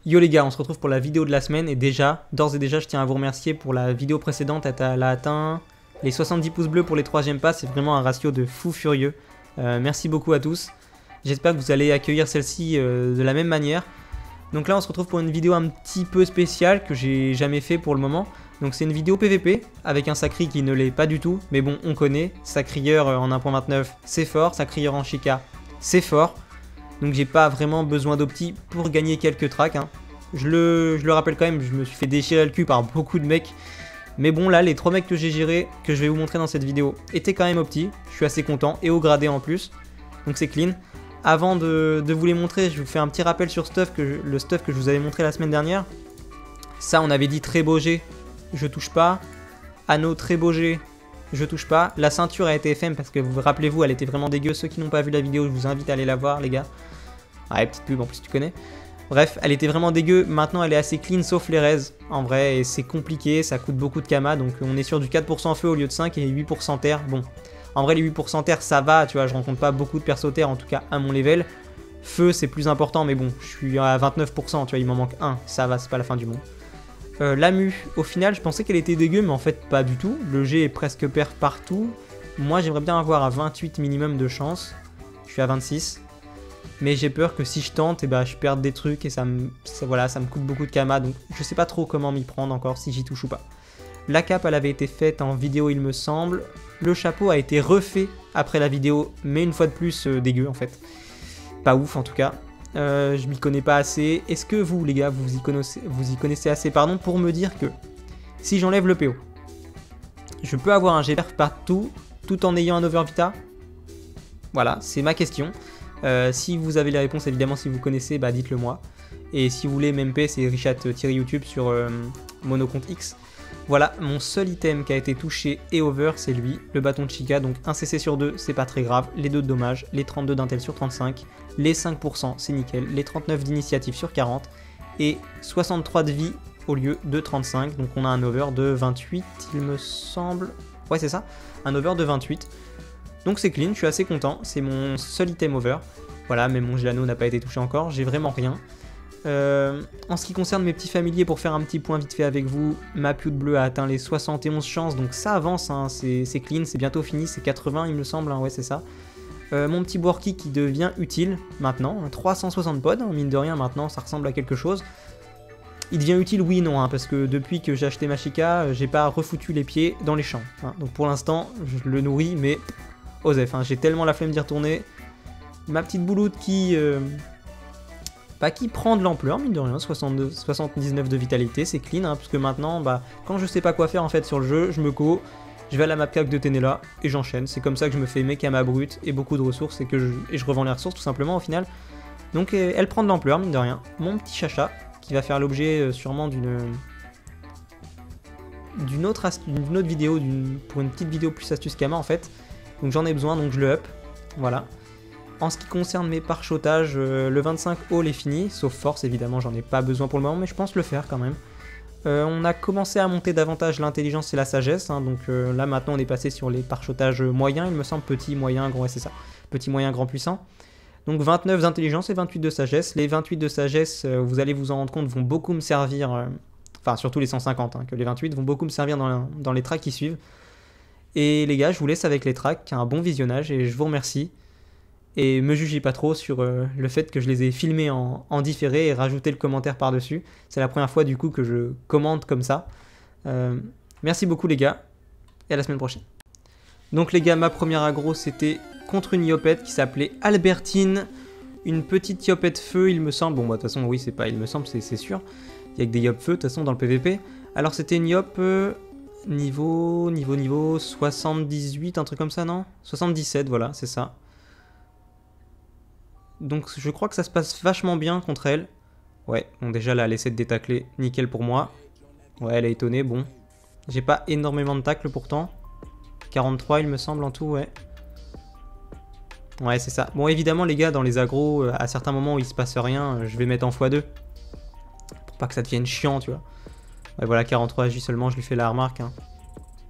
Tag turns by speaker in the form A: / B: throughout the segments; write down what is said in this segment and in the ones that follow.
A: Yo les gars, on se retrouve pour la vidéo de la semaine et déjà, d'ores et déjà, je tiens à vous remercier pour la vidéo précédente, elle a atteint les 70 pouces bleus pour les 3e pas, c'est vraiment un ratio de fou furieux. Merci beaucoup à tous, j'espère que vous allez accueillir celle-ci de la même manière. Donc là on se retrouve pour une vidéo un petit peu spéciale que j'ai jamais fait pour le moment. Donc c'est une vidéo PVP avec un Sacri qui ne l'est pas du tout, mais bon on connaît, Sacrieur en 1.29 c'est fort, Sacrieur en Chica c'est fort. Donc j'ai pas vraiment besoin d'opti pour gagner quelques tracks. Hein. Je le rappelle quand même, je me suis fait déchirer le cul par beaucoup de mecs. Mais bon là, les 3 mecs que j'ai gérés, que je vais vous montrer dans cette vidéo, étaient quand même opti. Je suis assez content, et au gradé en plus. Donc c'est clean. Avant de vous les montrer, je vous fais un petit rappel sur le stuff que je vous avais montré la semaine dernière. Ça on avait dit très beau G, je touche pas. Anneau très beau G, je touche pas. La ceinture a été FM parce que vous rappelez-vous, elle était vraiment dégueu. Ceux qui n'ont pas vu la vidéo, je vous invite à aller la voir les gars. Ouais, petite pub en plus tu connais. Bref, elle était vraiment dégueu, maintenant elle est assez clean sauf les raises. En vrai, et c'est compliqué, ça coûte beaucoup de kama, donc on est sur du 4% feu au lieu de 5 et 8% terre. Bon, en vrai les 8% terre ça va, tu vois, je rencontre pas beaucoup de perso terre, en tout cas à mon level. Feu c'est plus important, mais bon, je suis à 29%, tu vois, il m'en manque 1, ça va, c'est pas la fin du monde. La mue, au final je pensais qu'elle était dégueu, mais en fait pas du tout. Le G est presque perf partout. Moi j'aimerais bien avoir à 28 minimum de chance, je suis à 26. Mais j'ai peur que si je tente, je perde des trucs et ça me coûte beaucoup de kama. Donc je sais pas trop comment m'y prendre encore, si j'y touche ou pas. La cape, elle avait été faite en vidéo, il me semble. Le chapeau a été refait après la vidéo, mais une fois de plus, dégueu en fait. Pas ouf en tout cas. Je m'y connais pas assez. Est-ce que vous, les gars, vous y connaissez assez pour me dire que si j'enlève le PO, je peux avoir un GPR partout, tout en ayant un Overvita? Voilà, c'est ma question. Si vous avez les réponses, évidemment, si vous connaissez, dites-le moi. Et si vous voulez m'MP, c'est Richat-YouTube sur Monocompte X. Voilà, mon seul item qui a été touché et over, c'est lui, le bâton de Chica. Donc 1 CC sur 2, c'est pas très grave. Les 2 de dommage, les 32 d'intel sur 35, les 5%, c'est nickel. Les 39 d'initiative sur 40 et 63 de vie au lieu de 35. Donc on a un over de 28, il me semble. Ouais, c'est ça, un over de 28. Donc c'est clean, je suis assez content, c'est mon seul item over. Voilà, mais mon Gelano n'a pas été touché encore, j'ai vraiment rien. En ce qui concerne mes petits familiers, pour faire un petit point vite fait avec vous, ma pute bleue a atteint les 71 chances, donc ça avance, hein, c'est clean, c'est bientôt fini, c'est 80 il me semble, hein, ouais c'est ça. Mon petit Borky qui devient utile maintenant, 360 pods, mine de rien maintenant ça ressemble à quelque chose. Il devient utile oui non, hein, parce que depuis que j'ai acheté ma Chica, j'ai pas refoutu les pieds dans les champs. Hein, donc pour l'instant, je le nourris, mais... Osef, hein, j'ai tellement la flemme d'y retourner. Ma petite bouloute qui prend de l'ampleur, mine de rien, 79 de vitalité, c'est clean, hein, parce que maintenant, quand je sais pas quoi faire en fait sur le jeu, je me co, je vais à la map cac de Tenela et j'enchaîne. C'est comme ça que je me fais mes kamas brutes et beaucoup de ressources et je revends les ressources tout simplement au final. Donc elle prend de l'ampleur, mine de rien. Mon petit chacha, qui va faire l'objet sûrement d'une autre vidéo, pour une petite vidéo plus astuce kama en fait. Donc j'en ai besoin, donc je le up, voilà. En ce qui concerne mes pare-chotages, le 25 haul est fini, sauf force évidemment, j'en ai pas besoin pour le moment, mais je pense le faire quand même. On a commencé à monter davantage l'intelligence et la sagesse, hein, donc là maintenant on est passé sur les pare-chotages moyens, il me semble, petit, moyen, grand, ouais c'est ça, petit, moyen, grand, puissant. Donc 29 d'intelligence et 28 de sagesse. Les 28 de sagesse, vous allez vous en rendre compte, vont beaucoup me servir, enfin surtout les 150, hein, que les 28 vont beaucoup me servir dans les tracks qui suivent. Et les gars, je vous laisse avec les tracks, un bon visionnage et je vous remercie. Et me jugez pas trop sur le fait que je les ai filmés en différé et rajouté le commentaire par-dessus. C'est la première fois du coup que je commente comme ça. Merci beaucoup les gars, et à la semaine prochaine. Donc les gars, ma première aggro c'était contre une yopette qui s'appelait Albertine. Une petite yopette feu il me semble. Bon de toute façon oui c'est pas il me semble, c'est sûr. Il y a que des yop feu de toute façon dans le PVP. Alors c'était une yop... Niveau 78, un truc comme ça, non? 77, voilà, c'est ça. Donc je crois que ça se passe vachement bien contre elle. Ouais, bon déjà là, elle essaie de détacler, nickel pour moi. Ouais, elle est étonnée, bon. J'ai pas énormément de tacle pourtant. 43 il me semble en tout, ouais. Ouais, c'est ça. Bon, évidemment les gars, dans les agros, à certains moments où il se passe rien, je vais mettre en x2. Pour pas que ça devienne chiant, tu vois. Ouais, voilà, 43 AJ seulement, je lui fais la remarque. Hein.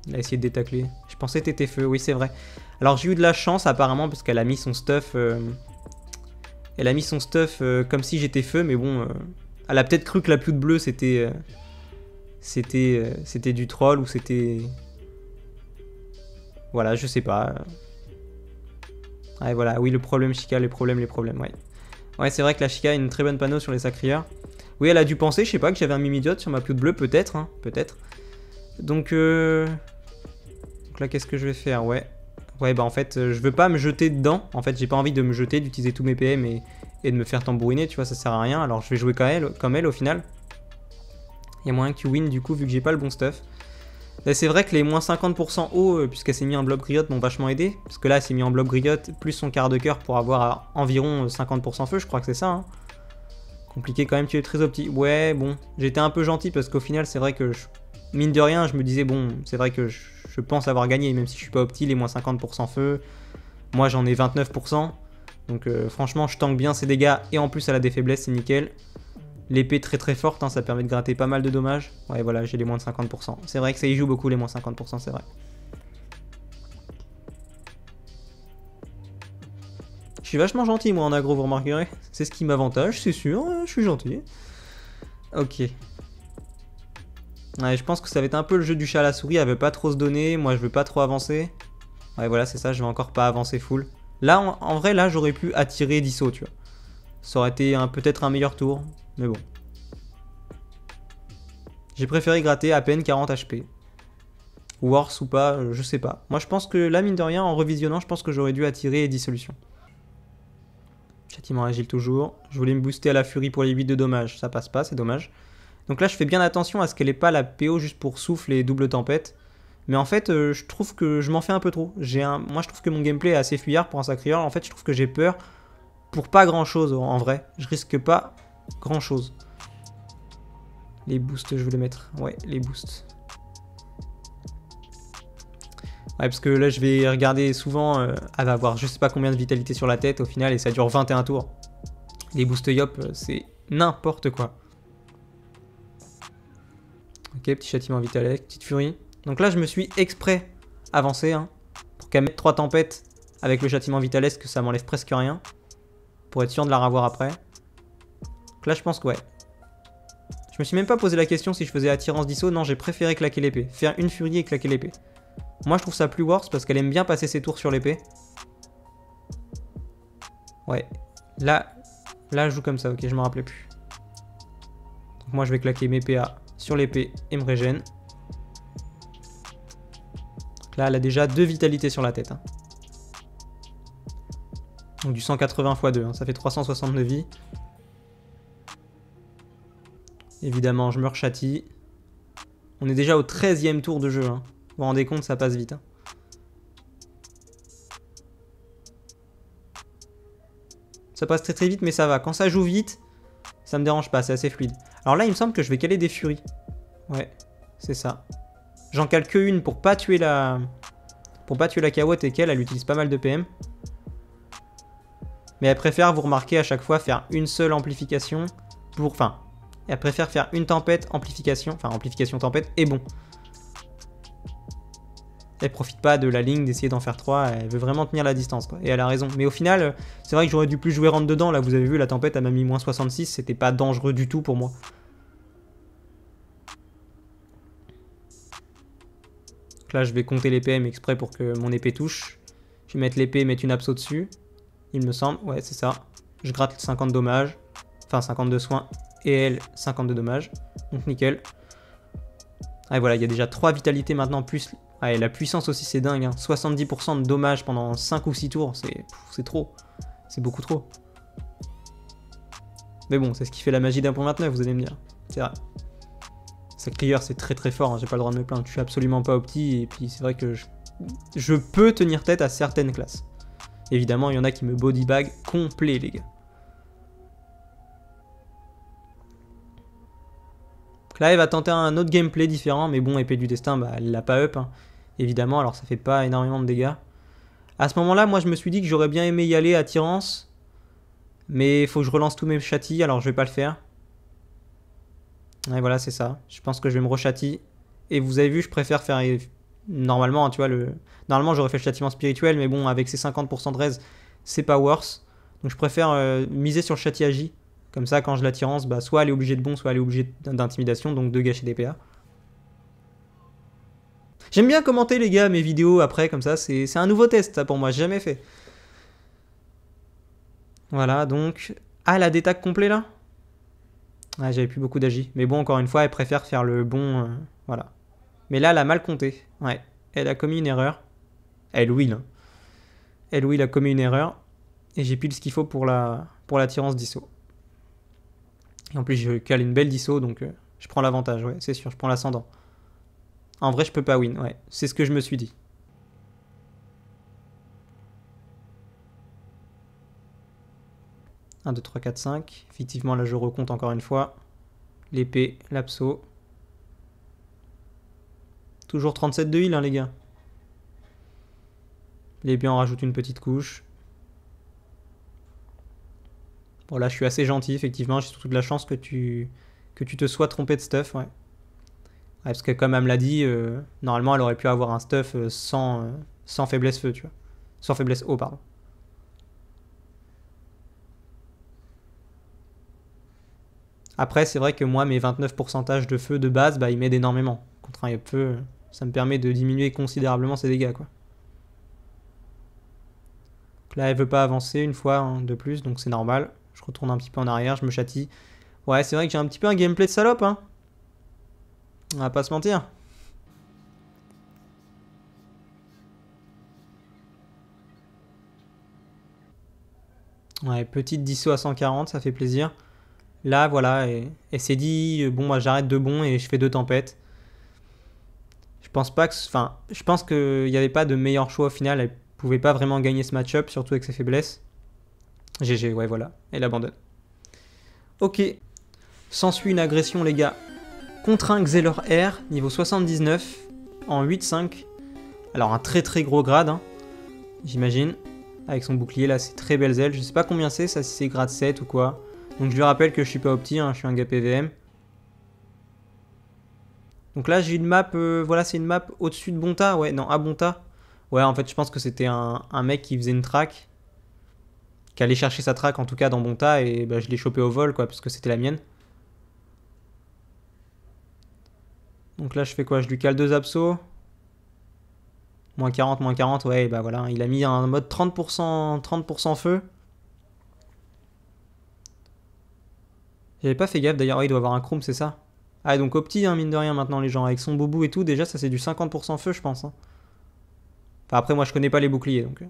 A: Il a essayé de détacler. Je pensais que t'étais feu, oui, c'est vrai. Alors, j'ai eu de la chance, apparemment, parce qu'elle a mis son stuff... comme si j'étais feu, mais bon... Elle a peut-être cru que la pioute bleue c'était du troll ou c'était... Voilà, je sais pas. Ouais, voilà, oui, le problème Chica, les problèmes, ouais. Ouais, c'est vrai que la Chica a une très bonne panneau sur les sacrières. Oui, elle a dû penser, je sais pas, que j'avais un mimidiote sur ma pioute bleue, peut-être, hein, peut-être. Donc là, qu'est-ce que je vais faire? Ouais. Ouais, bah en fait, je veux pas me jeter dedans. En fait, j'ai pas envie de me jeter, d'utiliser tous mes PM et de me faire tambouriner, tu vois, ça sert à rien. Alors, je vais jouer comme elle au final. Il y a moyen que tu win, du coup, vu que j'ai pas le bon stuff. C'est vrai que les moins 50% haut, puisqu'elle s'est mis en blob griotte, m'ont vachement aidé. Parce que là, elle s'est mis en blob griotte, plus son quart de cœur pour avoir environ 50% feu, je crois que c'est ça. Hein. Compliqué quand même, tu es très opti. Ouais, bon, j'étais un peu gentil parce qu'au final, c'est vrai que, mine de rien, je me disais, bon, c'est vrai que je pense avoir gagné, même si je suis pas opti, les moins 50% feu. Moi, j'en ai 29%. Donc franchement, je tank bien ses dégâts. Et en plus, elle a des faiblesses, c'est nickel. L'épée très très forte, hein, ça permet de gratter pas mal de dommages. Ouais, voilà, j'ai les moins de 50%. C'est vrai que ça y joue beaucoup, les moins 50%, c'est vrai. Je suis vachement gentil, moi, en aggro, vous remarquerez. C'est ce qui m'avantage, c'est sûr, je suis gentil. Ok. Ouais, je pense que ça va être un peu le jeu du chat à la souris, elle veut pas trop se donner, moi je veux pas trop avancer. Ouais, voilà, c'est ça, je vais encore pas avancer full. Là, en vrai, là, j'aurais pu attirer Disso, tu vois. Ça aurait été peut-être un meilleur tour, mais bon. J'ai préféré gratter à peine 40 HP. Worse ou pas, je sais pas. Moi je pense que là, mine de rien, en revisionnant, je pense que j'aurais dû attirer Dissolution. Châtiment agile toujours. Je voulais me booster à la furie pour les 8 de dommages. Ça passe pas, c'est dommage. Donc là, je fais bien attention à ce qu'elle ait pas la PO juste pour souffle et double tempête. Mais en fait, je trouve que je m'en fais un peu trop. Moi, je trouve que mon gameplay est assez fuyard pour un sacrieur. En fait, je trouve que j'ai peur pour pas grand chose en vrai. Je risque pas grand chose. Les boosts, je voulais mettre. Ouais, les boosts. Ouais, parce que là, je vais regarder souvent. Elle va avoir je sais pas combien de vitalité sur la tête au final et ça dure 21 tours. Les boosts yop, c'est n'importe quoi. Ok, petit châtiment vitalec, petite furie. Donc là, je me suis exprès avancé hein, pour qu'elle mette 3 tempêtes avec le châtiment vitalesque, que ça m'enlève presque rien. Pour être sûr de la revoir après. Donc là, je pense que ouais. Je me suis même pas posé la question si je faisais attirance d'ISO. Non, j'ai préféré claquer l'épée. Faire une furie et claquer l'épée. Moi, je trouve ça plus worse parce qu'elle aime bien passer ses tours sur l'épée. Ouais. Là, je joue comme ça. Ok, je me rappelais plus. Donc moi, je vais claquer mes PA sur l'épée et me régène. Donc là, elle a déjà 2 vitalités sur la tête. Hein. Donc du 180 x 2. Hein. Ça fait 360 de vie. Évidemment, je me rechâtie. On est déjà au 13e tour de jeu. Hein. Vous vous rendez compte, ça passe vite. Hein. Ça passe très très vite, mais ça va. Quand ça joue vite, ça me dérange pas, c'est assez fluide. Alors là, il me semble que je vais caler des furies. Ouais, c'est ça. J'en cale que une pour pas tuer la... Pour pas tuer la Kawotte et qu'elle, elle utilise pas mal de PM. Mais elle préfère, vous remarquez, à chaque fois faire une seule amplification pour... Enfin, elle préfère faire une tempête, amplification, enfin amplification tempête, et bon. Elle profite pas de la ligne d'essayer d'en faire 3, elle veut vraiment tenir la distance quoi. Et elle a raison. Mais au final, c'est vrai que j'aurais dû plus jouer rentre dedans, là vous avez vu la tempête elle m'a mis moins 66, c'était pas dangereux du tout pour moi. Donc là je vais compter les PM exprès pour que mon épée touche. Je vais mettre l'épée, mettre une abso dessus, il me semble, ouais c'est ça. Je gratte 50 dommages, enfin 52 soins, et elle 52 dommages, donc nickel. Ah et voilà, il y a déjà 3 vitalités maintenant, plus... Ah et la puissance aussi c'est dingue, hein. 70% de dommages pendant 5 ou 6 tours, c'est trop. C'est beaucoup trop. Mais bon, c'est ce qui fait la magie d'1.29, vous allez me dire. C'est vrai. Sacrieur c'est très très fort, hein. J'ai pas le droit de me plaindre, je suis absolument pas opti, et puis c'est vrai que je peux tenir tête à certaines classes. Évidemment, il y en a qui me bodybag complet les gars. Là, elle va tenter un autre gameplay différent, mais bon, épée du destin, bah, elle l'a pas up, hein, évidemment, alors ça fait pas énormément de dégâts. À ce moment-là, moi, je me suis dit que j'aurais bien aimé y aller attirance, mais il faut que je relance tous mes châtilles, alors je vais pas le faire. Et voilà, c'est ça. Je pense que je vais me rechâtie. Et vous avez vu, je préfère faire... Normalement, hein, tu vois, normalement, j'aurais fait le châtiment spirituel, mais bon, avec ces 50% de raise, c'est pas worse. Donc je préfère miser sur le châti agi. Comme ça, quand je l'attirance, bah, soit elle est obligée de bon, soit elle est obligée d'intimidation, donc 2 gâchés d'épée. J'aime bien commenter, les gars, mes vidéos après, comme ça. C'est un nouveau test, ça, pour moi. J'ai jamais fait. Voilà, donc... Ah, la détaque complet, là? Ah, j'avais plus beaucoup d'agi. Mais bon, encore une fois, elle préfère faire le bon... voilà. Mais là, elle a mal compté. Ouais. Elle a commis une erreur. Elle will. Hein. Elle will a commis une erreur. Et j'ai pile ce qu'il faut pour l'attirance d'ISO. Et en plus, je cale une belle d'ISO, donc je prends l'avantage, ouais, c'est sûr, je prends l'ascendant. En vrai, je peux pas win, ouais, c'est ce que je me suis dit. « 1, 2, 3, 4, 5. » Effectivement, là, je recompte encore une fois. L'épée, l'abso. Toujours 37 de heal, hein, les gars. L'épée en rajoute une petite couche. Bon, là, je suis assez gentil, effectivement. J'ai surtout de la chance que tu te sois trompé de stuff, ouais. Ouais, parce que comme elle me l'a dit, normalement, elle aurait pu avoir un stuff sans faiblesse feu, tu vois. Sans faiblesse eau, pardon. Après, c'est vrai que moi, mes 29% de feu de base, bah, ils m'aident énormément. Contre un feu, ça me permet de diminuer considérablement ses dégâts, quoi. Donc là, elle veut pas avancer une fois hein, de plus, donc c'est normal. Je retourne un petit peu en arrière, je me châtie. Ouais, c'est vrai que j'ai un petit peu un gameplay de salope, hein. On va pas se mentir. Ouais, petite disso à 140, ça fait plaisir. Là, voilà, et s'est dit, bon, moi j'arrête de bon et je fais 2 tempêtes. Je pense pas que... Enfin, je pense qu'il n'y avait pas de meilleur choix au final. Elle pouvait pas vraiment gagner ce match-up, surtout avec ses faiblesses. GG, ouais, voilà. Elle abandonne. Ok. S'ensuit une agression, les gars. Contre un Xelor R, niveau 79, en 8-5. Alors, un très très gros grade, hein, j'imagine. Avec son bouclier, là, c'est très belles ailes. Je sais pas combien c'est, ça, si c'est grade 7 ou quoi. Donc, je lui rappelle que je suis pas opti, hein, je suis un gars PVM. Donc là, j'ai une map, voilà, c'est une map au-dessus de Bonta. Ouais, non, à Bonta. Ouais, en fait, je pense que c'était un mec qui faisait une track. Qui allait chercher sa track, en tout cas, dans Bonta. Et bah, je l'ai chopé au vol, quoi, parce que c'était la mienne. Donc là, je fais quoi? Je lui cale 2 absos. Moins 40, ouais, bah voilà. Il a mis un mode 30% feu. J'avais pas fait gaffe, d'ailleurs. Ouais, il doit avoir un chrome, c'est ça? Ah, donc opti, hein, mine de rien, maintenant, les gens. Avec son boubou et tout, déjà, ça, c'est du 50% feu, je pense. Hein. Enfin, après, moi, je connais pas les boucliers, donc...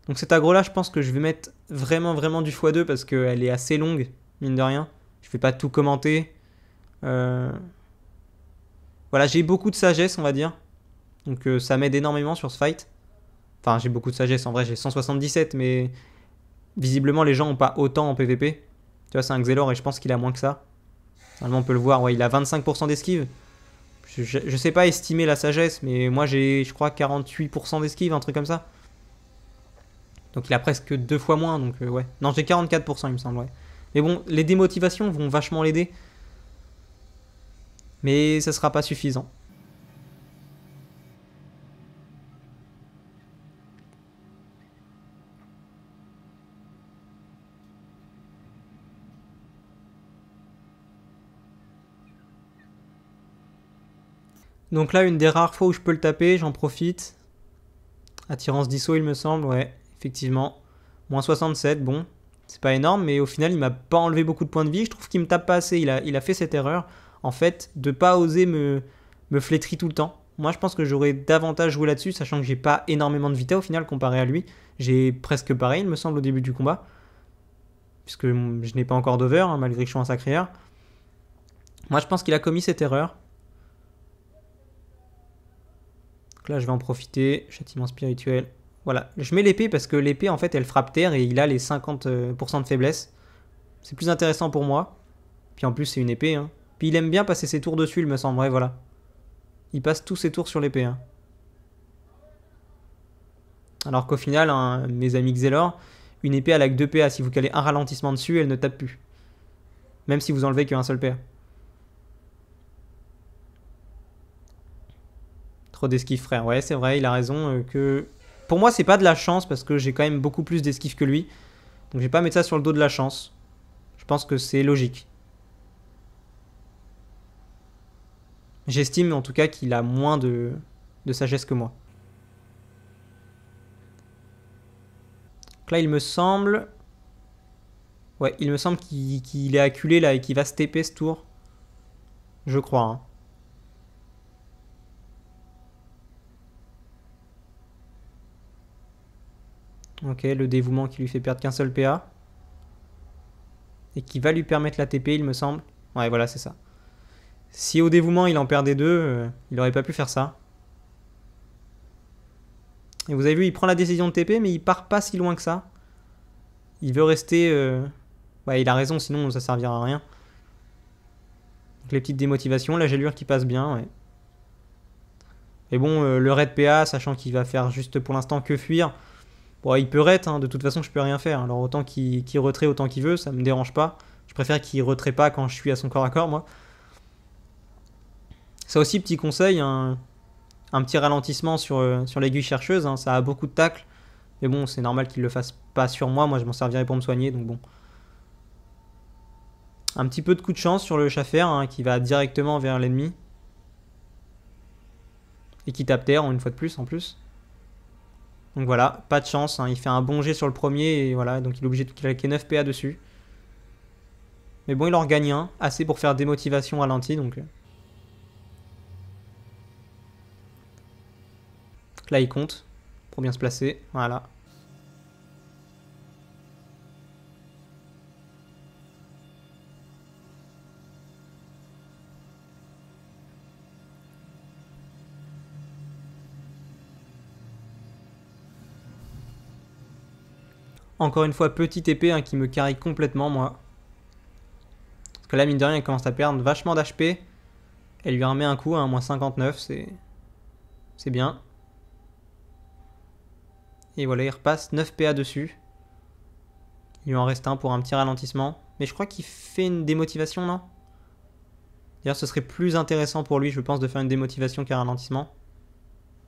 A: Donc cet aggro là, je pense que je vais mettre vraiment du x2 parce qu'elle est assez longue, mine de rien. Je vais pas tout commenter. Voilà, j'ai beaucoup de sagesse, on va dire. Donc ça m'aide énormément sur ce fight. Enfin, j'ai beaucoup de sagesse, en vrai j'ai 177, mais visiblement les gens ont pas autant en PvP. Tu vois, c'est un Xelor et je pense qu'il a moins que ça. Normalement on peut le voir, ouais, il a 25% d'esquive. Je sais pas estimer la sagesse, mais moi j'ai, je crois, 48% d'esquive, un truc comme ça. Donc il a presque 2 fois moins, donc ouais. Non, j'ai 44%, il me semble, ouais. Mais bon, les démotivations vont vachement l'aider. Mais ça sera pas suffisant. Donc là, une des rares fois où je peux le taper, j'en profite. Attirance d'ISO, il me semble, ouais, effectivement. Moins 67, bon, c'est pas énorme, mais au final, il m'a pas enlevé beaucoup de points de vie. Je trouve qu'il me tape pas assez. Il a fait cette erreur, en fait, de pas oser me flétrir tout le temps. Moi, je pense que j'aurais davantage joué là-dessus, sachant que j'ai pas énormément de vita au final comparé à lui. J'ai presque pareil, il me semble, au début du combat. Puisque je n'ai pas encore d'over, hein, malgré que je suis en sacré. Moi, je pense qu'il a commis cette erreur. Donc là, je vais en profiter. Châtiment spirituel. Voilà. Je mets l'épée parce que l'épée, en fait, elle frappe terre et il a les 50% de faiblesse. C'est plus intéressant pour moi. Puis en plus, c'est une épée. Hein. Puis il aime bien passer ses tours dessus, il me semble. Ouais, voilà. Il passe tous ses tours sur l'épée. Hein. Alors qu'au final, hein, mes amis Xelor, une épée elle a que 2 PA. Si vous calez un ralentissement dessus, elle ne tape plus. Même si vous enlevez qu'un seul PA. Trop d'esquive, frère. Ouais, c'est vrai, il a raison. Que pour moi, c'est pas de la chance parce que j'ai quand même beaucoup plus d'esquive que lui. Donc je vais pas mettre ça sur le dos de la chance. pense que c'est logique. J'estime en tout cas qu'il a moins de sagesse que moi. Donc là, il me semble... Ouais, il me semble qu'il est acculé là et qu'il va se TP ce tour. Je crois. Hein. Ok, le dévouement qui lui fait perdre qu'un seul PA. Et qui va lui permettre la TP, il me semble. Ouais, voilà, c'est ça. Si au dévouement il en perdait deux, il aurait pas pu faire ça. Et vous avez vu, il prend la décision de TP, mais il part pas si loin que ça. Il veut rester... Ouais, il a raison, sinon ça servira à rien. Donc les petites démotivations, la gélure qui passe bien, ouais. Et bon, le raid PA, sachant qu'il va faire juste pour l'instant que fuir. Bon, il peut raid, hein, de toute façon je peux rien faire. Alors autant qu'il retrait autant qu'il veut, ça me dérange pas. Je préfère qu'il retrait pas quand je suis à son corps à corps, moi. Ça aussi, petit conseil, un petit ralentissement sur l'aiguille chercheuse, hein, ça a beaucoup de tacles. Mais bon, c'est normal qu'il le fasse pas sur moi, moi je m'en servirai pour me soigner, donc bon. Un petit peu de coup de chance sur le Schaffer, hein, qui va directement vers l'ennemi. Et qui tape terre, une fois de plus, en plus. Donc voilà, pas de chance, hein, il fait un bon jet sur le premier, et voilà, donc il est obligé de claquer 9 PA dessus. Mais bon, il en regagne un, assez pour faire démotivation ralentie, donc... Là, il compte, pour bien se placer, voilà. Encore une fois, petite épée, hein, qui me carry complètement, moi. Parce que là, mine de rien, il commence à perdre vachement d'HP. Elle lui remet un coup, hein, moins 59, c'est bien. Et voilà, il repasse 9 PA dessus. Il lui en reste un pour un petit ralentissement. Mais je crois qu'il fait une démotivation, non? D'ailleurs, ce serait plus intéressant pour lui, je pense, de faire une démotivation qu'un ralentissement.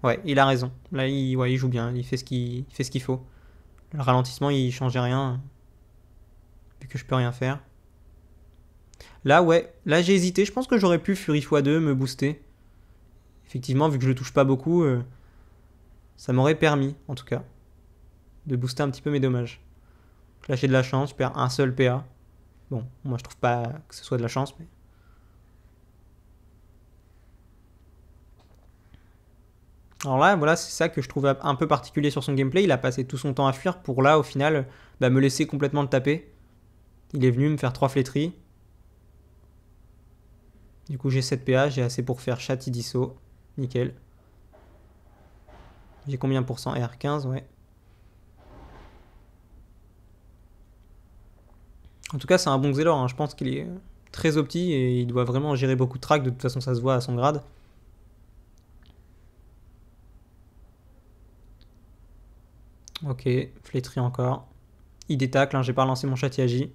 A: Ouais, il a raison. Là, il joue bien, il fait ce qu'il faut. Le ralentissement, il changeait rien. Vu que je peux rien faire. Là, ouais. Là, j'ai hésité. Je pense que j'aurais pu Fury x2 me booster. Effectivement, vu que je le touche pas beaucoup, ça m'aurait permis, en tout cas, de booster un petit peu mes dommages. Là, j'ai de la chance. Je perds un seul PA. Bon, moi, je trouve pas que ce soit de la chance, mais... Alors là, voilà, c'est ça que je trouve un peu particulier sur son gameplay. Il a passé tout son temps à fuir pour là, au final, bah, me laisser complètement le taper. Il est venu me faire 3 flétries. Du coup, j'ai 7 PA, j'ai assez pour faire chat Idisso. Nickel. J'ai combien pour cent R? 15, ouais. En tout cas, c'est un bon Xelor, hein. Je pense qu'il est très opti et il doit vraiment gérer beaucoup de track. De toute façon, ça se voit à son grade. Ok, flétrie encore. Il détacle, hein, j'ai pas relancé mon chat Yagi.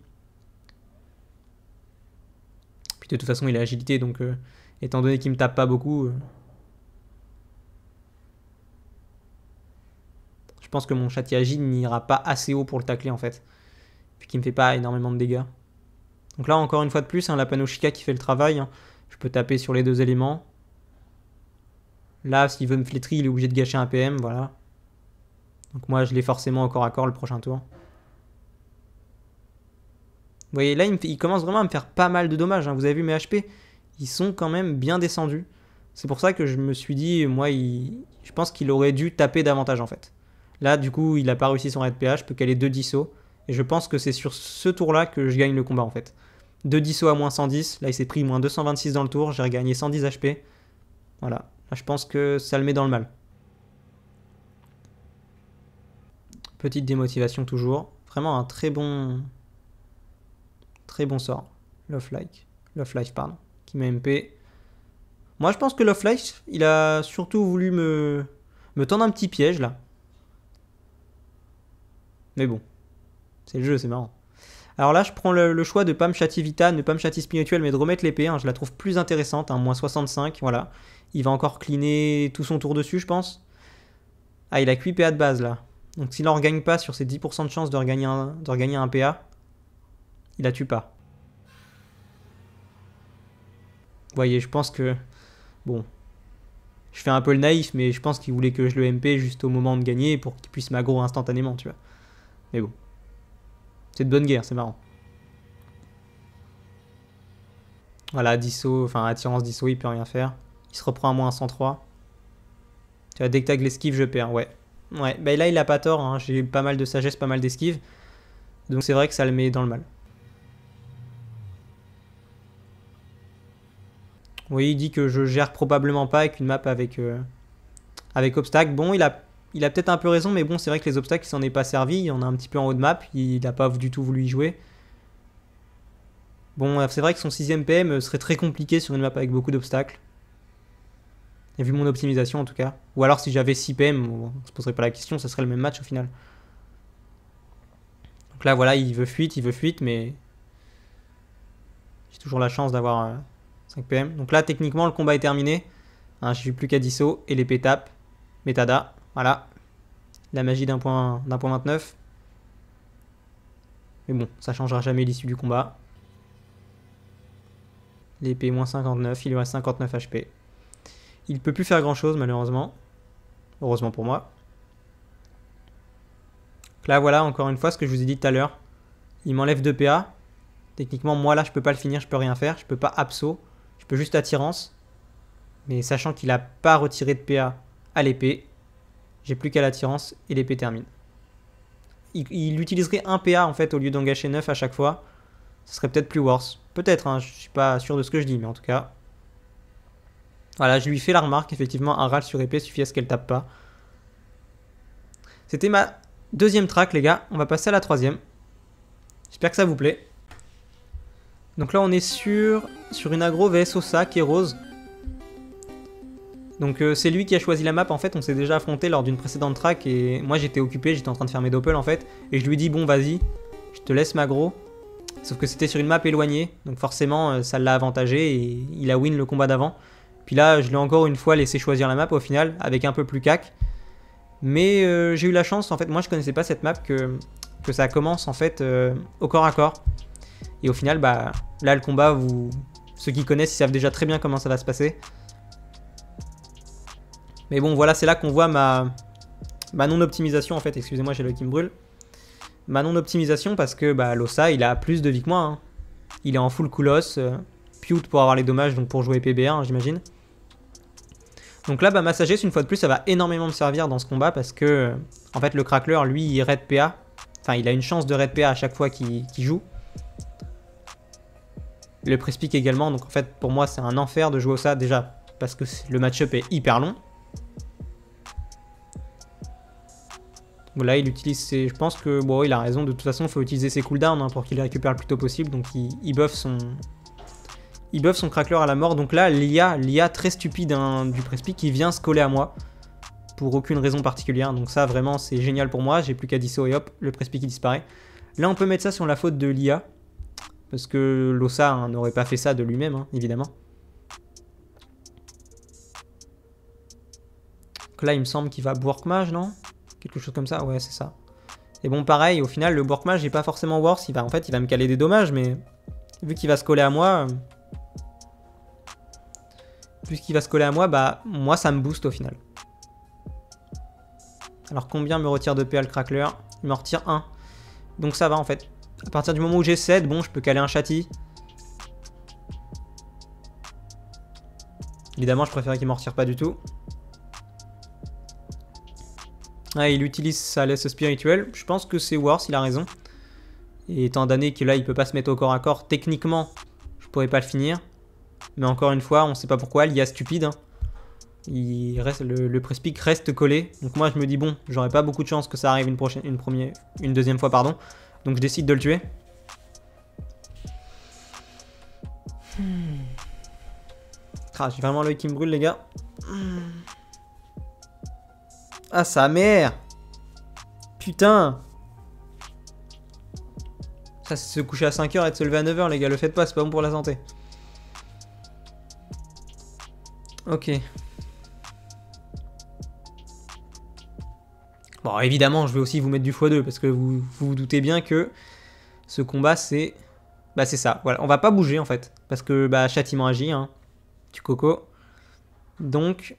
A: Puis de toute façon, il a agilité, donc étant donné qu'il me tape pas beaucoup, je pense que mon chat Yagi n'ira pas assez haut pour le tacler en fait. Puis qu'il me fait pas énormément de dégâts. Donc là, encore une fois de plus, hein, la Panoshika qui fait le travail. Hein. Je peux taper sur les deux éléments. Là, s'il veut me flétrir, il est obligé de gâcher un PM, voilà. Donc moi, je l'ai forcément au corps à corps le prochain tour. Vous voyez, là, il commence vraiment à me faire pas mal de dommages. Hein. Vous avez vu mes HP, ils sont quand même bien descendus. C'est pour ça que je me suis dit, moi, je pense qu'il aurait dû taper davantage en fait. Là, du coup, il n'a pas réussi son raid PA, je peux caler 2 disso. Et je pense que c'est sur ce tour-là que je gagne le combat en fait. 2 disso à moins 110, là il s'est pris moins 226 dans le tour, j'ai regagné 110 HP. Voilà, là je pense que ça le met dans le mal. Petite démotivation toujours. Vraiment un très bon sort. Love Life, pardon. Qui m'a MP. Moi je pense que Love Life, il a surtout voulu me tendre un petit piège là. Mais bon. C'est le jeu, c'est marrant. Alors là, je prends le choix de pas me châtier Vita, ne pas me châtier spirituel, mais de remettre l'épée. Hein, je la trouve plus intéressante, hein, moins 65, voilà. Il va encore cleaner tout son tour dessus, je pense. Ah, il a que 8 PA de base, là. Donc s'il en regagne pas sur ses 10% de chance de regagner un PA, il la tue pas. voyez, je pense que... Bon, je fais un peu le naïf, mais je pense qu'il voulait que je le MP juste au moment de gagner pour qu'il puisse m'aggro instantanément, tu vois. Mais bon. C'est de bonne guerre, c'est marrant. Voilà, disso, enfin attirance disso, il peut rien faire. Il se reprend à moins 103. Tu vois, dès que t'as de l'esquive, je perds, ouais. Ouais, bah là il a pas tort, hein. J'ai pas mal de sagesse, pas mal d'esquive. Donc c'est vrai que ça le met dans le mal. Oui, il dit que je gère probablement pas avec une map avec obstacle. Bon, il a peut-être un peu raison, mais bon, c'est vrai que les obstacles, il s'en est pas servi. Il y en a un petit peu en haut de map, il n'a pas du tout voulu y jouer. Bon, c'est vrai que son 6ème PM serait très compliqué sur une map avec beaucoup d'obstacles. Et vu mon optimisation en tout cas. Ou alors si j'avais 6 PM, on se poserait pas la question, ça serait le même match au final. Donc là voilà, il veut fuite, mais j'ai toujours la chance d'avoir 5 PM. Donc là techniquement le combat est terminé. Hein, j'ai plus qu'à Disso et l'épée tape. Metada, voilà. La magie d'un point 29. Mais bon, ça changera jamais l'issue du combat. L'épée moins 59, il lui reste 59 HP. Il peut plus faire grand chose malheureusement. Heureusement pour moi. Donc là voilà encore une fois ce que je vous ai dit tout à l'heure. Il m'enlève 2 PA. Techniquement moi là je peux pas le finir, je peux rien faire. Je peux pas abso. Je peux juste attirance. Mais sachant qu'il a pas retiré de PA à l'épée, j'ai plus qu'à l'attirance et l'épée termine. Il utiliserait un PA en fait au lieu d'en gâcher 9 à chaque fois. Ce serait peut-être plus worse. Peut-être, hein, je suis pas sûr de ce que je dis, mais en tout cas. Voilà, je lui fais la remarque, effectivement, un râle sur épée suffit à ce qu'elle tape pas. C'était ma 2ème track, les gars. On va passer à la 3ème. J'espère que ça vous plaît. Donc là, on est sur une aggro vs Ossa qui est rose. Donc c'est lui qui a choisi la map, en fait, on s'est déjà affronté lors d'une précédente track et moi j'étais occupé, j'étais en train de faire mes doppels en fait. Et je lui dis bon vas-y, je te laisse m'aggro. Sauf que c'était sur une map éloignée, donc forcément ça l'a avantagé et il a win le combat d'avant. Puis là je l'ai encore une fois laissé choisir la map au final, avec un peu plus cac. Mais j'ai eu la chance, en fait moi je connaissais pas cette map que ça commence en fait au corps à corps. Et au final bah là le combat, ceux qui connaissent ils savent déjà très bien comment ça va se passer. Mais bon, voilà, c'est là qu'on voit ma non-optimisation, en fait. Excusez-moi, j'ai l'œil qui me brûle. Ma non-optimisation parce que bah, l'Ossa, il a plus de vie que moi. Hein. Il est en full coolos. Pute pour avoir les dommages, donc pour jouer PB1, hein, j'imagine. Donc là, bah, ma sagesse, une fois de plus, ça va énormément me servir dans ce combat parce que, en fait, le crackler, lui, il raid PA. Enfin, il a une chance de raid PA à chaque fois qu'il joue. Le Prespic également, donc en fait, pour moi, c'est un enfer de jouer Ossa, déjà, parce que le match-up est hyper long. Là, il utilise ses... Je pense que, bon, il a raison, de toute façon, il faut utiliser ses cooldowns hein, pour qu'il les récupère le plus tôt possible. Donc, il buff son... Il buff son crackler à la mort. Donc là, l'IA très stupide hein, du Prespic qui vient se coller à moi. Pour aucune raison particulière. Donc ça, vraiment, c'est génial pour moi. J'ai plus qu'à disso et hop, le Prespic, il disparaît. Là, on peut mettre ça sur la faute de l'IA. Parce que l'Ossa hein, n'aurait pas fait ça de lui-même, hein, évidemment. Donc là, il me semble qu'il va Bork Mage, non ? Quelque chose comme ça, ouais, c'est ça. Et bon, pareil, au final, le Bork Mage n'est pas forcément worse. En fait, il va me caler des dommages, mais vu qu'il va se coller à moi... Puisqu'il va se coller à moi, bah, moi, ça me booste au final. Alors, combien me retire de PA le crackler? Il me retire 1. Donc ça va, en fait. À partir du moment où j'ai 7, bon, je peux caler un châti. Évidemment, je préférais qu'il m'en retire pas du tout. Ah, il utilise sa laisse spirituelle. Je pense que c'est worse, il a raison. Et étant donné que là, il peut pas se mettre au corps à corps, techniquement, je pourrais pas le finir. Mais encore une fois, on sait pas pourquoi, l'IA stupide. Hein. Le Prespic reste collé. Donc moi, je me dis, bon, j'aurais pas beaucoup de chance que ça arrive une deuxième fois, pardon. Donc je décide de le tuer. Ah, j'ai vraiment l'œil qui me brûle, les gars. Ah, sa mère! Putain! Ça, c'est se coucher à 5h et de se lever à 9h, les gars. Le faites pas, c'est pas bon pour la santé. Ok. Bon, évidemment, je vais aussi vous mettre du x2, parce que vous vous doutez bien que ce combat, c'est... Bah, c'est ça. Voilà, on va pas bouger, en fait. Parce que, bah, châtiment agit, hein. Tu coco. Donc,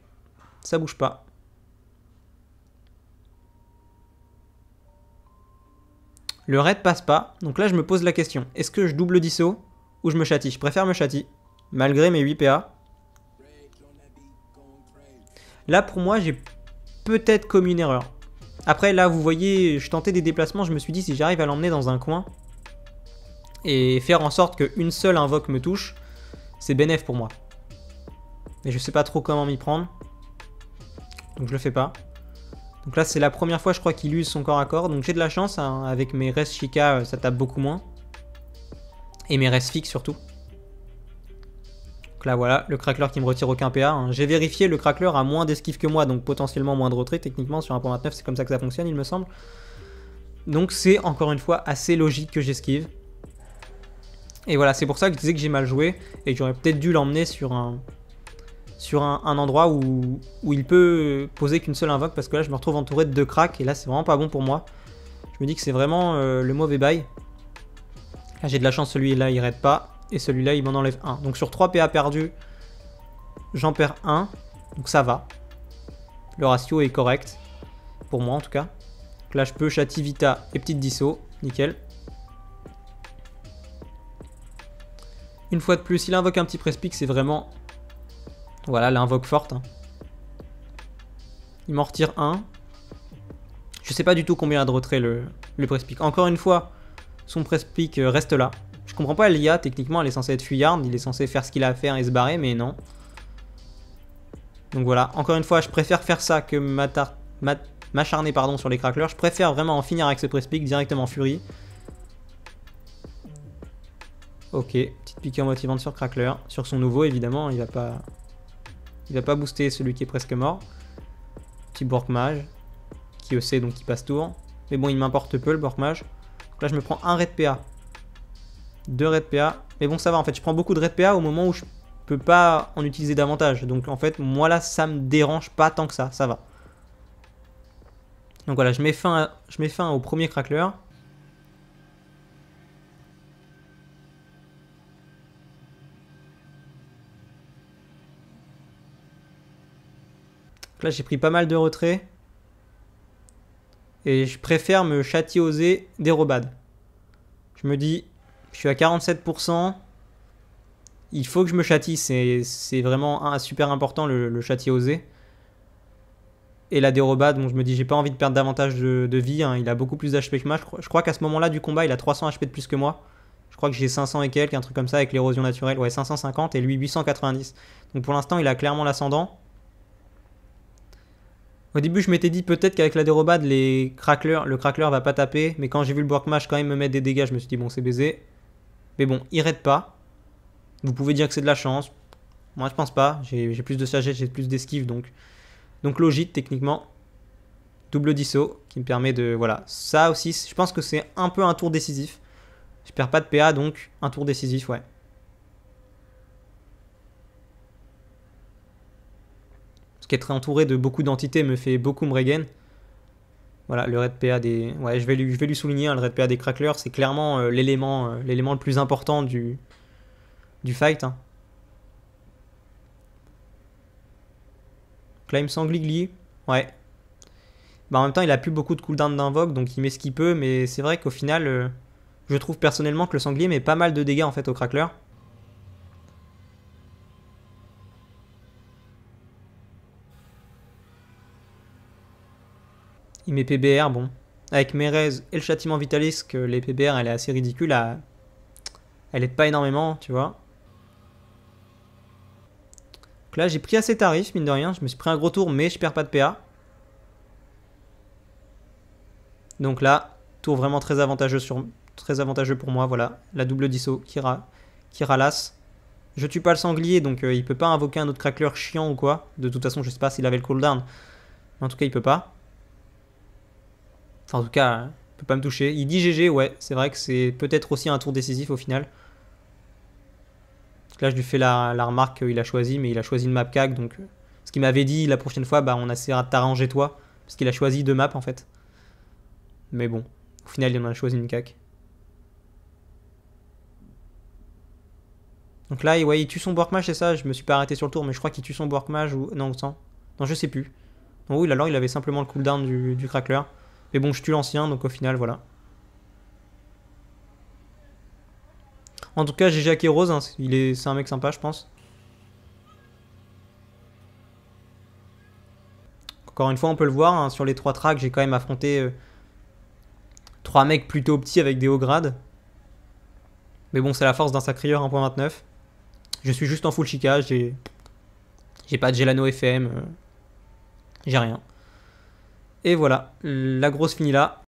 A: ça bouge pas. Le raid passe pas. Donc là, je me pose la question. Est-ce que je double disso ou je me châtie? Je préfère me châtie. Malgré mes 8 PA. Là, pour moi, j'ai peut-être commis une erreur. Après, là, vous voyez, je tentais des déplacements. Je me suis dit, si j'arrive à l'emmener dans un coin et faire en sorte qu'une seule invoque me touche, c'est bénéf pour moi. Mais je sais pas trop comment m'y prendre. Donc je le fais pas. Donc là, c'est la première fois, je crois, qu'il use son corps à corps. Donc j'ai de la chance, hein, avec mes res Chica, ça tape beaucoup moins. Et mes res fixes surtout. Donc là, voilà, le crackler qui me retire aucun PA. Hein. J'ai vérifié, le crackler a moins d'esquive que moi, donc potentiellement moins de retrait. Techniquement, sur 1.29, c'est comme ça que ça fonctionne, il me semble. Donc c'est, encore une fois, assez logique que j'esquive. Et voilà, c'est pour ça que je disais que j'ai mal joué. Et que j'aurais peut-être dû l'emmener sur un endroit où il peut poser qu'une seule invoque, parce que là je me retrouve entouré de 2 cracks et là c'est vraiment pas bon pour moi. Je me dis que c'est vraiment le mauvais bail. Là j'ai de la chance, celui-là il raid pas et celui-là il m'en enlève 1. Donc sur 3 PA perdus, j'en perds 1, donc ça va. Le ratio est correct, pour moi en tout cas. Donc là je peux châtie Vita et petite disso, nickel. Une fois de plus, il invoque un petit press-pick, c'est vraiment... Voilà, l'invoque forte. Hein. Il m'en retire 1. Je sais pas du tout combien il a de retrait le press-pick. Encore une fois, son press-pick reste là. Je comprends pas l'IA, techniquement elle est censée être fuyarde, il est censé faire ce qu'il a à faire et se barrer, mais non. Donc voilà, encore une fois, je préfère faire ça que m'acharner sur les cracklers. Je préfère vraiment en finir avec ce press-pick directement Fury. Ok, petite piquée en motivante sur crackler. Sur son nouveau, évidemment, il va pas booster celui qui est presque mort. Petit Bork Mage, qui EC donc qui passe tour. Mais bon, il m'importe peu le Bork Mage. Donc là, je me prends un raid PA. 2 raid PA. Mais bon, ça va en fait, je prends beaucoup de raid PA au moment où je peux pas en utiliser davantage. Donc en fait, moi là, ça me dérange pas tant que ça va. Donc voilà, je mets fin au premier crackler. Donc là, j'ai pris pas mal de retrait. Et je préfère me châtioser des robades. Je me dis, je suis à 47%. Il faut que je me châtie. C'est vraiment super important le châtioser. Et la dérobade, bon, je me dis, j'ai pas envie de perdre davantage de vie. Hein. Il a beaucoup plus d'HP que moi. Je crois qu'à ce moment-là du combat, il a 300 HP de plus que moi. Je crois que j'ai 500 et quelques, un truc comme ça avec l'érosion naturelle. Ouais, 550 et lui 890. Donc pour l'instant, il a clairement l'ascendant. Au début, je m'étais dit peut-être qu'avec la dérobade, le crackler va pas taper. Mais quand j'ai vu le Bork Mage quand même me mettre des dégâts, je me suis dit bon, c'est baisé. Mais bon, il raid pas. Vous pouvez dire que c'est de la chance. Moi, je pense pas. J'ai plus de sagesse, j'ai plus d'esquive. Donc logique, techniquement. Double disso qui me permet de... Voilà, ça aussi, je pense que c'est un peu un tour décisif. Je perds pas de PA, donc un tour décisif, ouais. Parce qu'être entouré de beaucoup d'entités me fait beaucoup me regen. Voilà, le raid PA des... Ouais, je vais lui souligner, hein, le raid PA des cracklers, c'est clairement l'élément le plus important du fight. Hein. Climb Sangligli, ouais. Bah en même temps, il a plus beaucoup de cooldown d'invoque, donc il met ce qu'il peut, mais c'est vrai qu'au final, je trouve personnellement que le sanglier met pas mal de dégâts en fait au crackler. Il met PBR, bon. Avec Merez et le châtiment Vitalisque, les PBR, elle est assez ridicule. Elle aide pas énormément, tu vois. Donc là, j'ai pris assez tarif, mine de rien. Je me suis pris un gros tour, mais je perds pas de PA. Donc là, tour vraiment très avantageux pour moi. Voilà, la double disso qui ralasse. Je tue pas le sanglier, donc il peut pas invoquer un autre crackler chiant ou quoi. De toute façon, je sais pas s'il avait le cooldown. Mais en tout cas, il peut pas. Enfin, en tout cas, il peut pas me toucher. Il dit GG, ouais. C'est vrai que c'est peut-être aussi un tour décisif au final. Là, je lui fais la remarque qu'il a choisi, mais il a choisi le map CAC. Donc, ce qu'il m'avait dit la prochaine fois, bah, on essaiera de t'arranger toi. Parce qu'il a choisi 2 maps en fait. Mais bon, au final, il en a choisi une CAC. Donc là, ouais, il tue son Borkmage, c'est ça. Je me suis pas arrêté sur le tour, mais je crois qu'il tue son Borkmage ou... Non, sans. Non, je sais plus. Donc oui, alors il avait simplement le cooldown du Crackler. Mais bon, je tue l'ancien, donc au final, voilà. En tout cas, GG Akeros, hein, c'est un mec sympa, je pense. Encore une fois, on peut le voir, hein, sur les 3 tracks, j'ai quand même affronté 3 mecs plutôt petits avec des hauts grades. Mais bon, c'est la force d'un Sacrieur 1.29. Je suis juste en full Chica, j'ai pas de Gelano FM, j'ai rien. Et voilà, la grosse finit là.